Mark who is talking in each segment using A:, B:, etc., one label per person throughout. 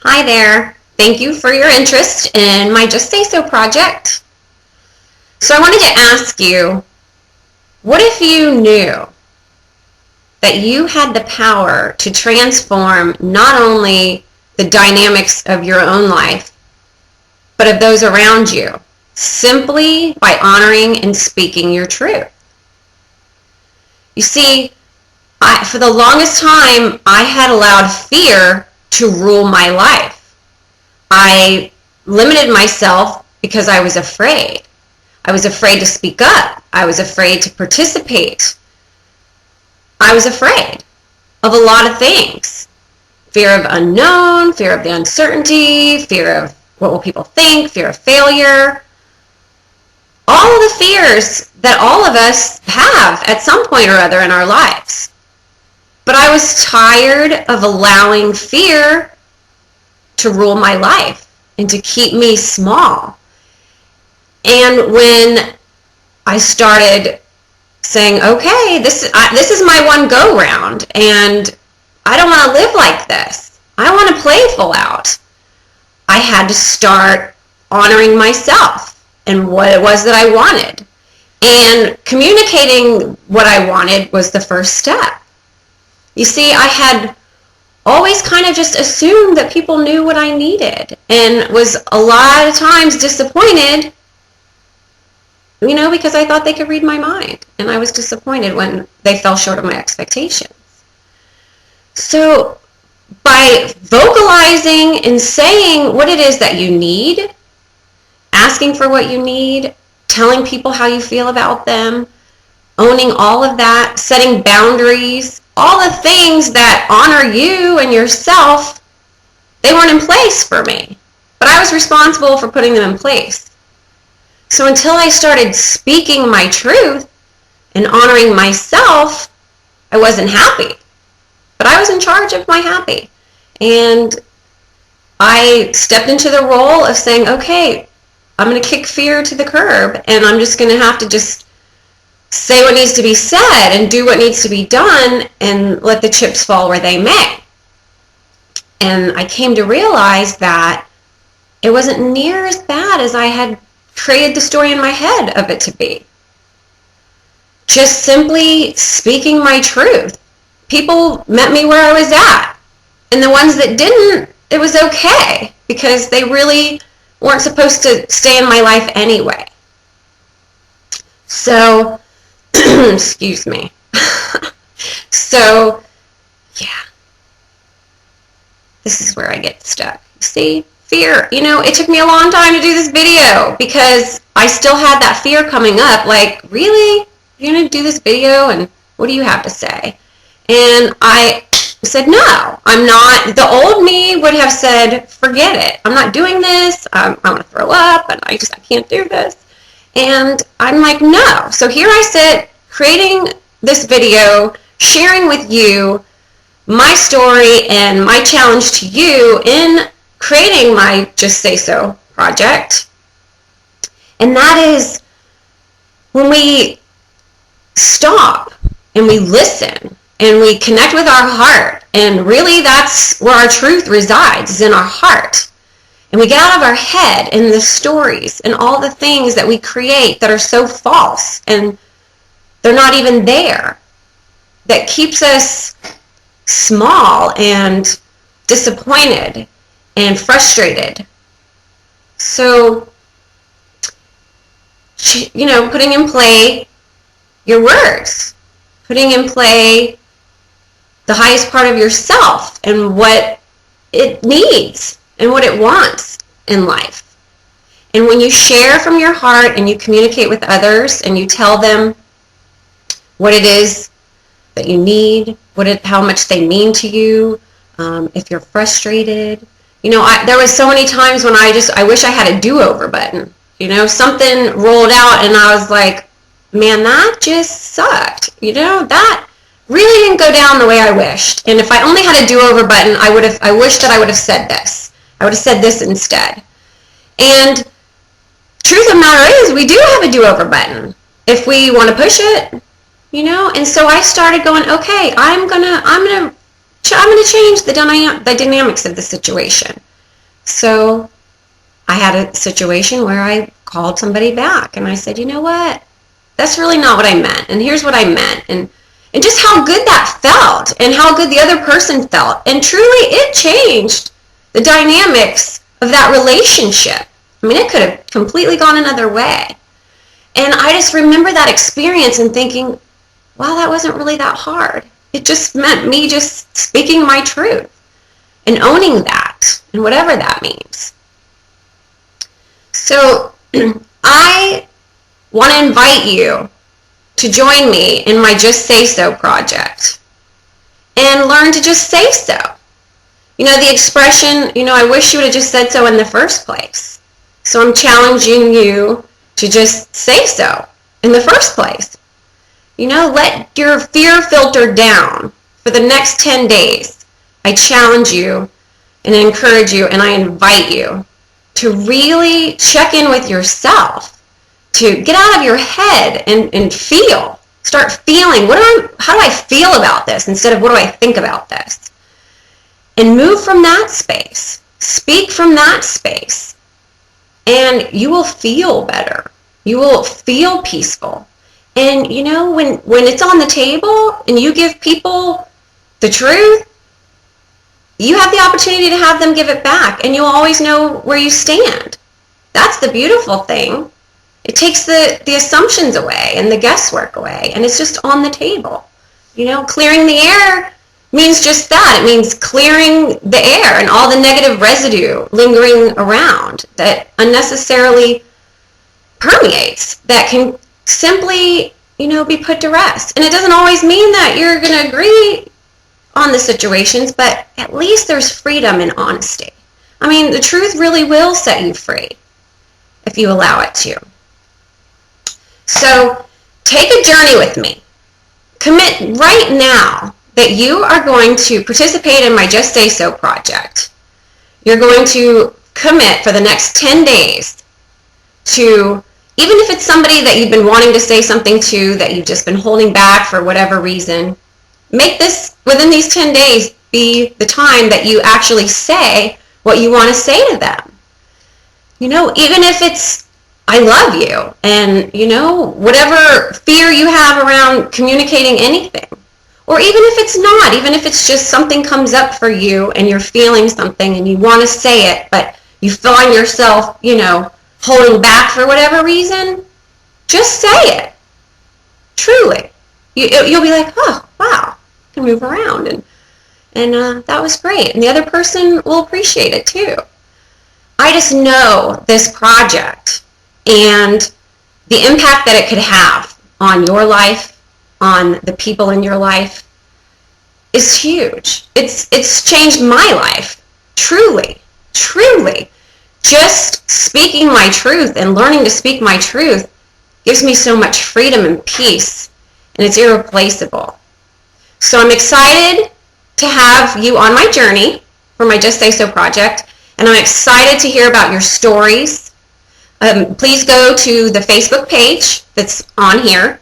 A: Hi there. Thank you for your interest in my Just Say So project. So I wanted to ask you, what if you knew that you had the power to transform not only the dynamics of your own life, but of those around you, simply by honoring and speaking your truth? You see, for the longest time, I had allowed fear to rule my life. I limited myself because I was afraid. I was afraid to speak up. I was afraid to participate. I was afraid of a lot of things. Fear of unknown, fear of the uncertainty, fear of what will people think, fear of failure. All of the fears that all of us have at some point or other in our lives. But I was tired of allowing fear to rule my life and to keep me small. And when I started saying, okay, this is my one go round, and I don't want to live like this. I want to play full out. I had to start honoring myself and what it was that I wanted. And communicating what I wanted was the first step. You see, I had always kind of just assumed that people knew what I needed and was a lot of times disappointed, because I thought they could read my mind. And I was disappointed when they fell short of my expectations. So by vocalizing and saying what it is that you need, asking for what you need, telling people how you feel about them, owning all of that, setting boundaries, all the things that honor you and yourself, they weren't in place for me. But I was responsible for putting them in place. So until I started speaking my truth and honoring myself, I wasn't happy. But I was in charge of my happy. And I stepped into the role of saying, okay, I'm going to kick fear to the curb, and I'm just going to have to just say what needs to be said and do what needs to be done and let the chips fall where they may. And I came to realize that it wasn't near as bad as I had created the story in my head of it to be. Just simply speaking my truth. People met me where I was at. And the ones that didn't, it was okay, because they really weren't supposed to stay in my life anyway. So, excuse me. So, yeah. This is where I get stuck. See? Fear. It took me a long time to do this video because I still had that fear coming up. Like, really? You're going to do this video and what do you have to say? And I said, no, I'm not. The old me would have said, forget it. I'm not doing this. I want to throw up and I can't do this. And I'm like, no. So here I sit creating this video, sharing with you my story and my challenge to you in creating my Just Say So project. And that is when we stop and we listen and we connect with our heart, and really that's where our truth resides, is in our heart. And we get out of our head and the stories and all the things that we create that are so false and they're not even there, that keeps us small and disappointed and frustrated. So, putting in play your words, putting in play the highest part of yourself and what it needs and what it wants in life. And when you share from your heart and you communicate with others and you tell them what it is that you need, how much they mean to you, if you're frustrated. There was so many times when I wish I had a do-over button. Something rolled out and I was like, man, that just sucked. That really didn't go down the way I wished. And if I only had a do-over button, I wish that I would have said this. I would have said this instead. And truth of the matter is, we do have a do-over button if we want to push it. And so I started going, okay, I'm gonna change the dynamics of the situation. So I had a situation where I called somebody back and I said, you know what? That's really not what I meant. And here's what I meant. And just how good that felt and how good the other person felt. And truly it changed the dynamics of that relationship. I mean, it could have completely gone another way. And I just remember that experience and thinking, wow, that wasn't really that hard. It just meant me just speaking my truth and owning that and whatever that means. So I want to invite you to join me in my Just Say So project and learn to just say so. You know, the expression, I wish you would have just said so in the first place. So I'm challenging you to just say so in the first place. Let your fear filter down for the next 10 days. I challenge you and encourage you and I invite you to really check in with yourself, to get out of your head and feel. Start feeling, how do I feel about this instead of what do I think about this? And move from that space. Speak from that space. And you will feel better. You will feel peaceful. And when it's on the table and you give people the truth, you have the opportunity to have them give it back, and you'll always know where you stand. That's the beautiful thing. It takes the assumptions away and the guesswork away, and it's just on the table. Clearing the air means just that. It means clearing the air and all the negative residue lingering around that unnecessarily permeates, that can simply, be put to rest. And it doesn't always mean that you're going to agree on the situations, but at least there's freedom and honesty. I mean, the truth really will set you free if you allow it to. So take a journey with me. Commit right now that you are going to participate in my Just Say So project. You're going to commit for the next 10 days to, even if it's somebody that you've been wanting to say something to that you've just been holding back for whatever reason, make this, within these 10 days, be the time that you actually say what you want to say to them. Even if it's, I love you, and, whatever fear you have around communicating anything. Or even if it's not, even if it's just something comes up for you and you're feeling something and you want to say it, but you find yourself, holding back for whatever reason, just say it. Truly. You'll be like, oh, wow, I can move around, and that was great. And the other person will appreciate it too. I just know this project and the impact that it could have on your life, on the people in your life, is huge. It's changed my life, truly. Just speaking my truth and learning to speak my truth gives me so much freedom and peace, and it's irreplaceable. So I'm excited to have you on my journey for my Just Say So project, and I'm excited to hear about your stories. Please go to the Facebook page that's on here.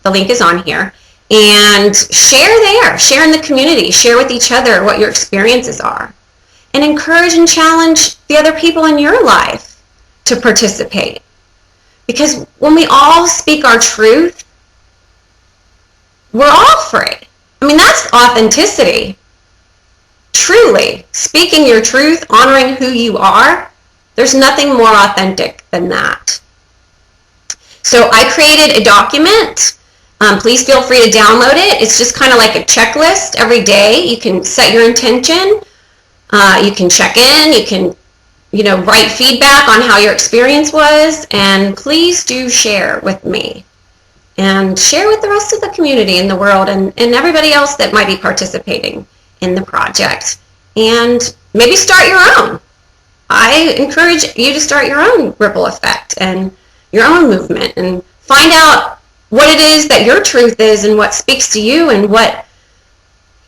A: The link is on here. And share there. Share in the community. Share with each other what your experiences are. And encourage and challenge the other people in your life to participate. Because when we all speak our truth, we're all free. I mean, that's authenticity. Truly, speaking your truth, honoring who you are, there's nothing more authentic than that. So I created a document. Please feel free to download it. It's just kind of like a checklist every day. You can set your intention. You can check in. You can, write feedback on how your experience was. And please do share with me. And share with the rest of the community in the world and everybody else that might be participating in the project. And maybe start your own. I encourage you to start your own ripple effect and your own movement and find out what it is that your truth is and what speaks to you and what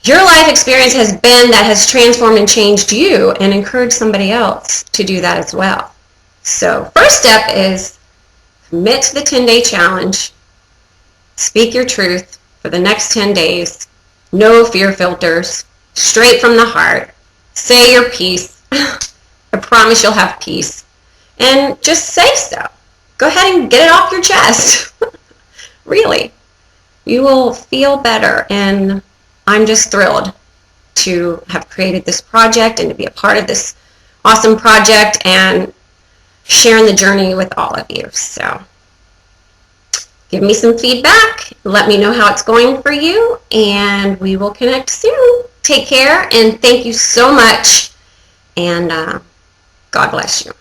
A: your life experience has been that has transformed and changed you, and encourage somebody else to do that as well. So first step is commit to the 10-day challenge. Speak your truth for the next 10 days. No fear filters. Straight from the heart. Say your piece. promise you'll have peace. And just say so. Go ahead and get it off your chest. Really. You will feel better, and I'm just thrilled to have created this project and to be a part of this awesome project and sharing the journey with all of you. So give me some feedback. Let me know how it's going for you, and we will connect soon. Take care, and thank you so much, and God bless you.